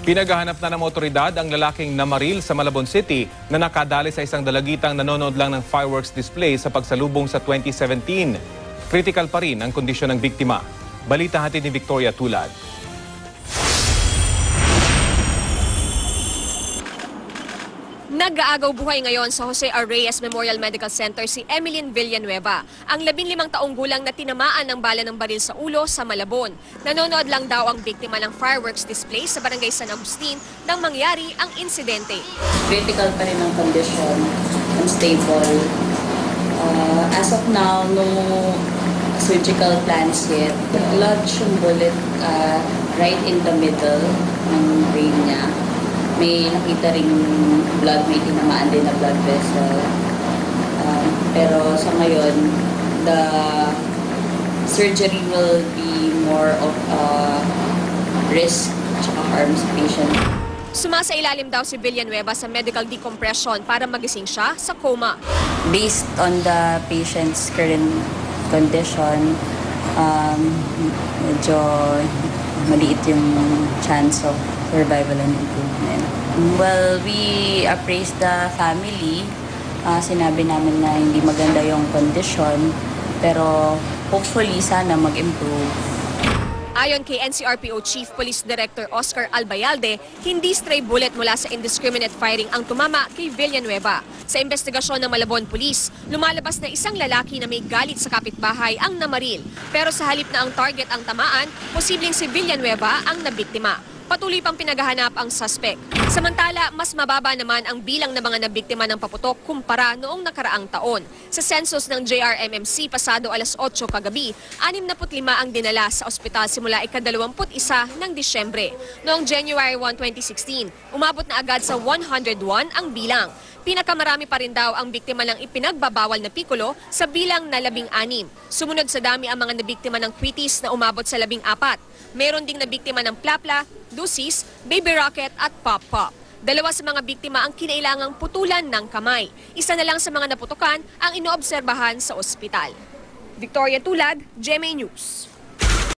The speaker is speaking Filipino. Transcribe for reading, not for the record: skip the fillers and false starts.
Pinaghahanap na ng otoridad ang lalaking namaril sa Malabon City na nakadali sa isang dalagitang nanonood lang ng fireworks display sa pagsalubong sa 2017. Critical pa rin ang kondisyon ng biktima. Balita hatid ni Victoria Tulad. Nag-aagaw buhay ngayon sa Jose R. Reyes Memorial Medical Center si Emeline Villanueva, ang 15 taong gulang na tinamaan ng bala ng baril sa ulo sa Malabon. Nanonood lang daw ang biktima ng fireworks display sa barangay San Agustin nang mangyari ang insidente. Critical pa rin ang condition, unstable. As of now, no surgical plans yet. Lodge yung bullet right in the middle ng brain niya. May nakita rin blood, may tinamaan din na blood vessel. Pero sa ngayon, the surgery will be more of risk tsaka harm sa patient. Sumasailalim daw si Villanueva sa medical decompression para magising siya sa coma. Based on the patient's current condition, medyo maliit yung chance of survival and improvement. Well, we appraised the family. Sinabi namin na hindi maganda yung condition, pero hopefully sana mag-improve. Ayon kay NCRPO Chief Police Director Oscar Albayalde, hindi stray bullet mula sa indiscriminate firing ang tumama kay Villanueva. Sa investigasyon ng Malabon Police, lumalabas na isang lalaki na may galit sa kapitbahay ang namaril. Pero sa halip na ang target ang tamaan, posibleng si Villanueva ang nabiktima. Patuloy pang pinaghahanap ang suspect. Samantala, mas mababa naman ang bilang ng mga nabiktima ng paputok kumpara noong nakaraang taon. Sa census ng JRMMC pasado alas 8 kagabi, 65 ang dinala sa ospital simula ika-21 ng Disyembre. Noong January 1, 2016, umabot na agad sa 101 ang bilang. Pinakamarami pa rin daw ang biktima ng ipinagbabawal na pikulo sa bilang na 16. Sumunod sa dami ang mga nabiktima ng quitis na umabot sa 14. Meron ding nabiktima ng plapla, dusis, baby rocket at pop-pop. 2 sa mga biktima ang kinailangang putulan ng kamay. Isa na lang sa mga naputukan ang inoobserbahan sa ospital. Victoria Tulad, GMA News.